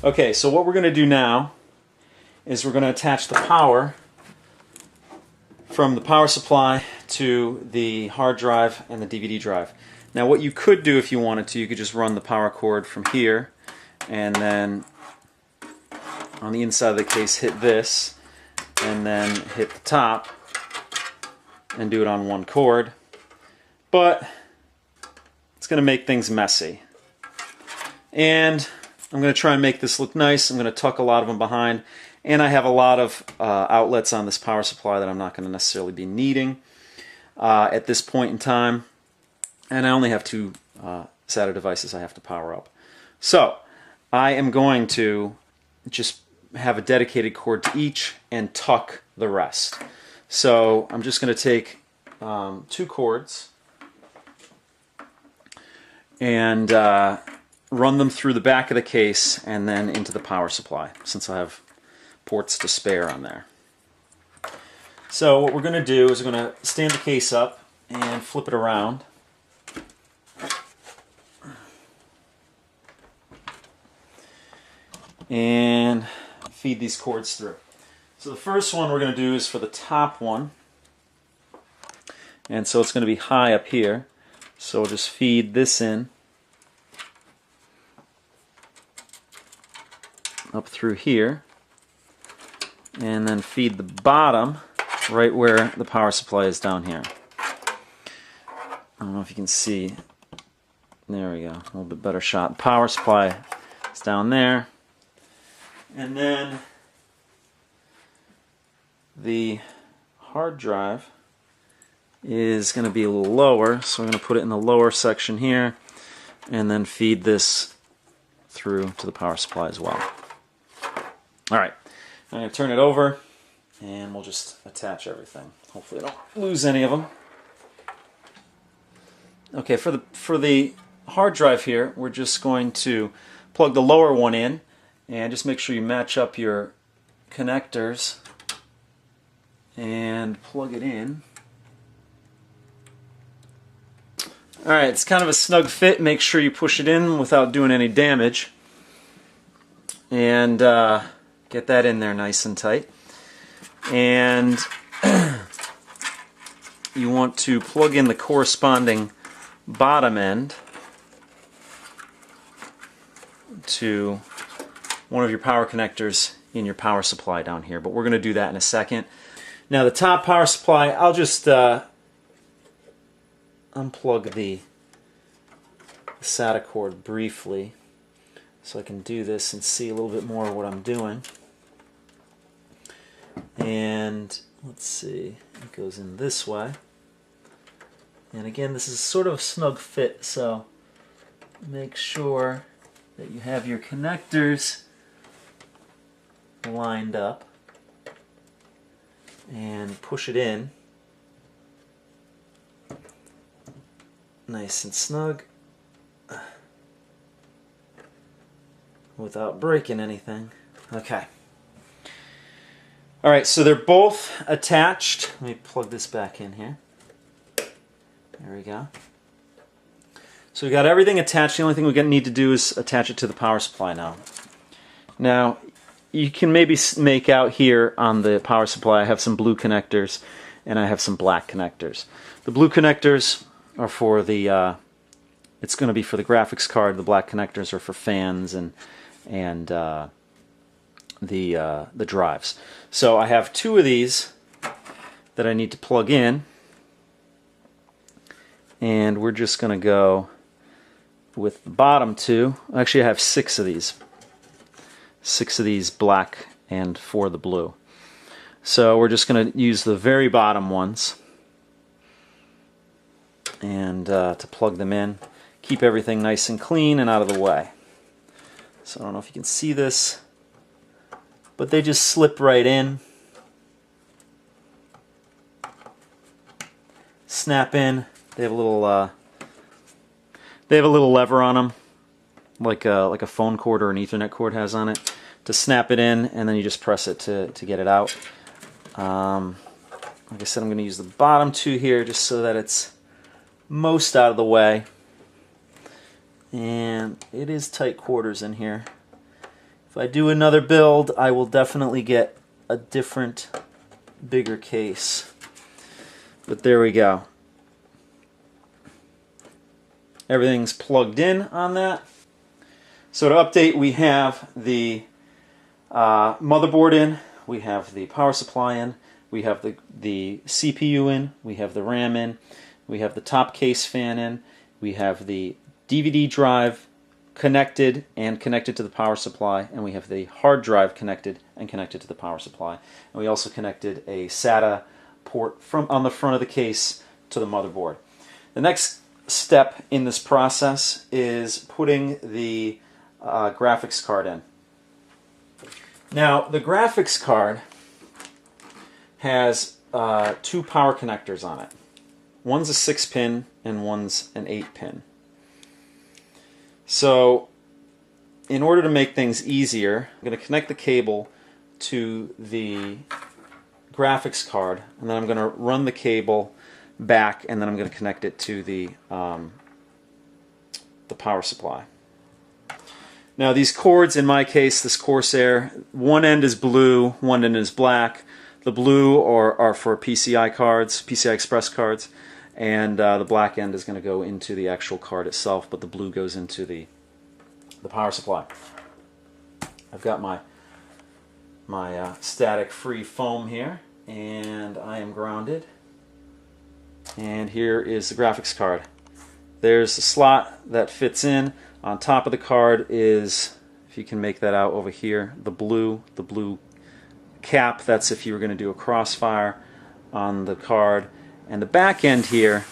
Okay, so what we're going to do now is we're going to attach the power from the power supply to the hard drive and the DVD drive. Now what you could do if you wanted to, you could just run the power cord from here and then on the inside of the case hit this and then hit the top and do it on one cord. But it's going to make things messy. And I'm going to try and make this look nice. I'm going to tuck a lot of them behind. And I have a lot of outlets on this power supply that I'm not going to necessarily be needing at this point in time. And I only have two SATA devices I have to power up. So I am going to just have a dedicated cord to each and tuck the rest. So I'm just going to take two cords and run them through the back of the case and then into the power supply, since I have ports to spare on there. So what we're going to do is we're going to stand the case up and flip it around. And feed these cords through. So the first one we're going to do is for the top one. And so it's going to be high up here. So we'll just feed this in up through here. And then feed the bottom right where the power supply is down here. I don't know if you can see. There we go. A little bit better shot. Power supply is down there. And then the hard drive is going to be a little lower, so we're going to put it in the lower section here and then feed this through to the power supply as well. Alright, I'm going to turn it over and we'll just attach everything. Hopefully I don't lose any of them. Okay, for the hard drive here, we're just going to plug the lower one in. And just make sure you match up your connectors and plug it in. Alright, it's kind of a snug fit. Make sure you push it in without doing any damage. And get that in there nice and tight. And you want to plug in the corresponding bottom end to one of your power connectors in your power supply down here, but we're going to do that in a second. Now the top power supply, I'll just unplug the SATA cord briefly so I can do this and see a little bit more of what I'm doing. And let's see, it goes in this way. And again, this is sort of a snug fit, so make sure that you have your connectors lined up and push it in nice and snug without breaking anything. Okay. Alright, so they're both attached. Let me plug this back in here. There we go. So we got everything attached. The only thing we need to do is attach it to the power supply now. Now, you can maybe make out here on the power supply I have some blue connectors and I have some black connectors. The blue connectors are for the it's going to be for the graphics card. The black connectors are for fans and the drives. So I have two of these that I need to plug in, and we're just going to go with the bottom two. Actually, I have six of these. 6 of these black and 4 of the blue. So we're just going to use the very bottom ones and to plug them in. Keep everything nice and clean and out of the way. So I don't know if you can see this, but they just slip right in. Snap in. They have a little lever on them, like a phone cord or an Ethernet cord has on it, to snap it in, and then you just press it to get it out. Like I said, I'm going to use the bottom two here just so that it's most out of the way. And it is tight quarters in here. If If I do another build, I will definitely get a different, bigger case. But there we go. Everything's plugged in on that. So to update, we have the motherboard in, we have the power supply in, we have the CPU in, we have the RAM in, we have the top case fan in, we have the DVD drive connected and connected to the power supply, and we have the hard drive connected and connected to the power supply. And we also connected a SATA port on the front of the case to the motherboard. The next step in this process is putting the graphics card in. Now, the graphics card has 2 power connectors on it. One's a 6-pin and one's an 8-pin. So, in order to make things easier, I'm going to connect the cable to the graphics card, and then I'm going to run the cable back, and then I'm going to connect it to the power supply. Now these cords, in my case, this Corsair, one end is blue, one end is black. The blue are for PCI cards, PCI Express cards, and the black end is going to go into the actual card itself, but the blue goes into the power supply. I've got my static free foam here, and I am grounded. And here is the graphics card. There's a slot that fits in. On top of the card is, if you can make that out over here, the blue cap. That's if you were going to do a crossfire on the card. And the back end here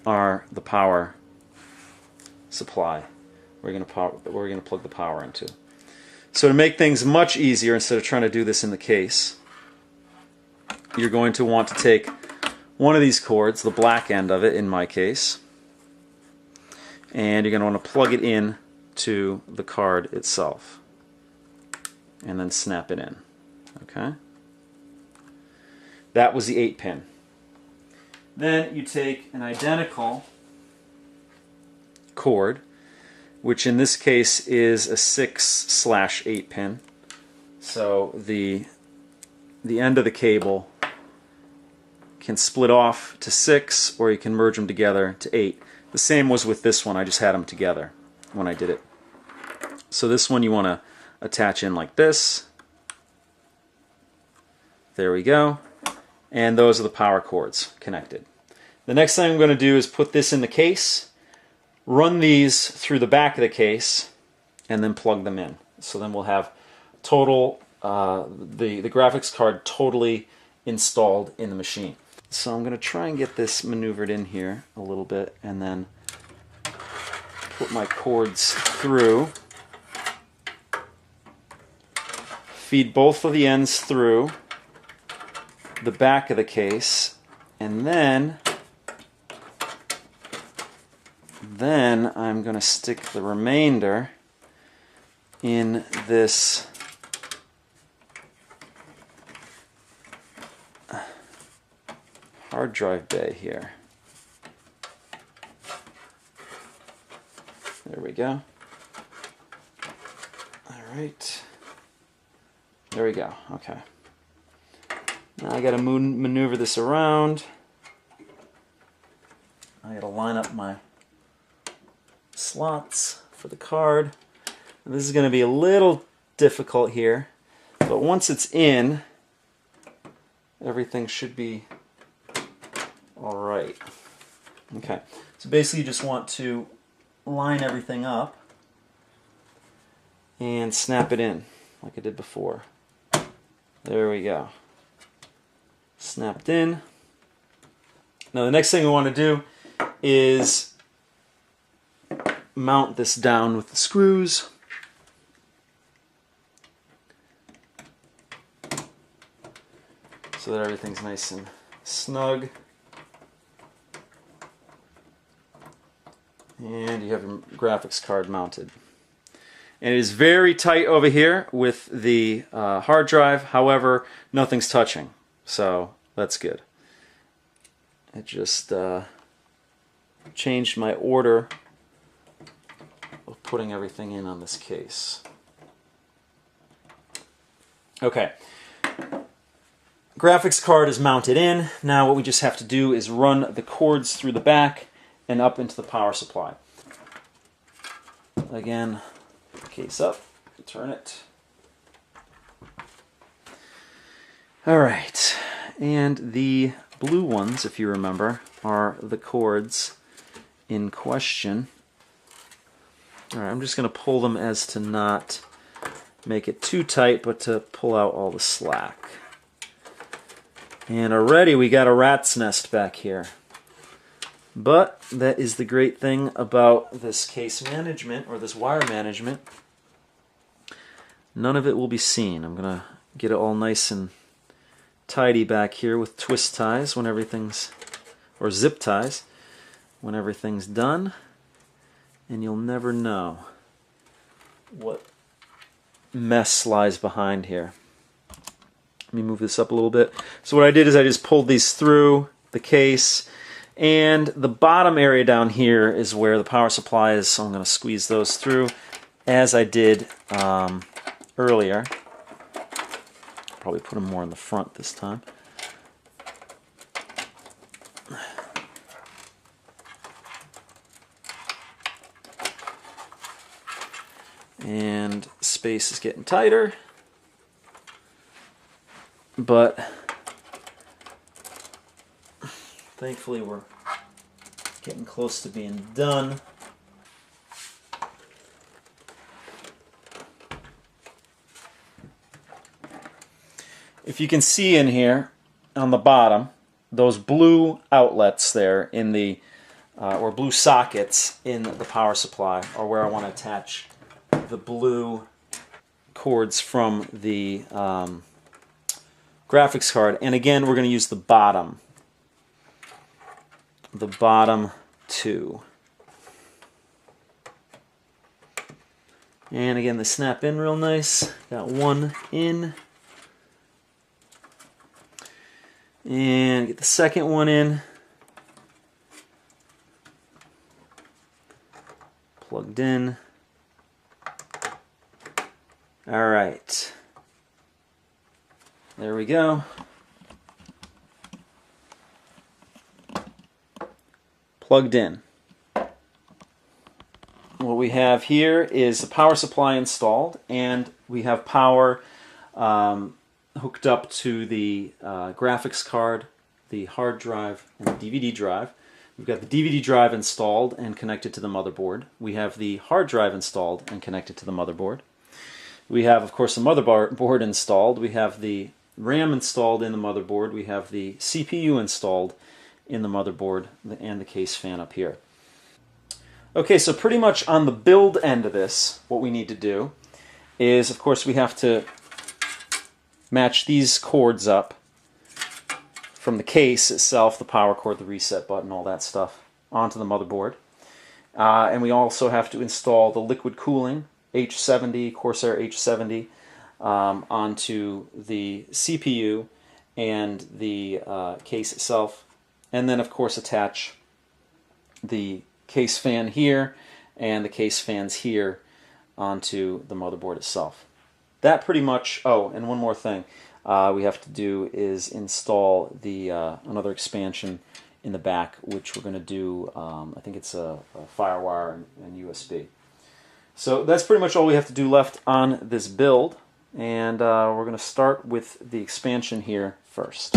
are the power supply. We're going to plug the power into. So to make things much easier, instead of trying to do this in the case, you're going to want to take one of these cords, the black end of it in my case, and you're going to want to plug it in to the card itself and then snap it in. Okay? That was the 8-pin. Then you take an identical cord, which in this case is a 6/8 pin. So the end of the cable can split off to 6, or you can merge them together to 8. The same was with this one. I just had them together when I did it. So this one you want to attach in like this. There we go. And those are the power cords connected. The next thing I'm going to do is put this in the case, run these through the back of the case, and then plug them in. So then we'll have total the graphics card totally installed in the machine. So I'm going to try and get this maneuvered in here a little bit, and then put my cords through. Feed both of the ends through the back of the case, and then I'm going to stick the remainder in this hard drive bay here. There we go. Alright. There we go. Okay. Now I got to maneuver this around. I got to line up my slots for the card. And this is going to be a little difficult here, but once it's in, everything should be all right. Okay, so basically you just want to line everything up and snap it in like I did before. There we go. Snapped in. Now the next thing we want to do is mount this down with the screws. So that everything's nice and snug. And you have your graphics card mounted. And it is very tight over here with the hard drive. However, nothing's touching. So that's good. I just changed my order of putting everything in on this case. Okay. Graphics card is mounted in. Now what we just have to do is run the cords through the back and up into the power supply. Again, case up, turn it. Alright, and the blue ones, if you remember, are the cords in question. Alright, I'm just going to pull them as to not make it too tight, but to pull out all the slack. And already we got a rat's nest back here. But that is the great thing about this case management, or this wire management. None of it will be seen. I'm going to get it all nice and tidy back here with twist ties when everything's, or zip ties, when everything's done. And you'll never know what mess lies behind here. Let me move this up a little bit. So what I did is I just pulled these through the case, and the bottom area down here is where the power supply is, so I'm going to squeeze those through as I did earlier. Probably put them more in the front this time. And space is getting tighter, but thankfully we're getting close to being done. If you can see in here on the bottom, those blue outlets there in the or blue sockets in the power supply are where I want to attach the blue cords from the graphics card. And again, we're going to use the bottom two. And again, they snap in real nice. Got one in. And get the second one in. Plugged in. All right. There we go. Plugged in. What we have here is the power supply installed, and we have power hooked up to the graphics card, the hard drive, and the DVD drive. We've got the DVD drive installed and connected to the motherboard. We have the hard drive installed and connected to the motherboard. We have, of course, the motherboard installed. We have the RAM installed in the motherboard. We have the CPU installed in the motherboard and the case fan up here. Okay, so pretty much on the build end of this, what we need to do is, of course, we have to match these cords up from the case itself, the power cord, the reset button, all that stuff, onto the motherboard. And we also have to install the liquid cooling H70, Corsair H70, onto the CPU and the case itself. And then, of course, attach the case fan here and the case fans here onto the motherboard itself. That pretty much, oh, and one more thing we have to do is install the another expansion in the back, which we're going to do, I think it's a FireWire and USB. So that's pretty much all we have to do left on this build, and we're going to start with the expansion here first.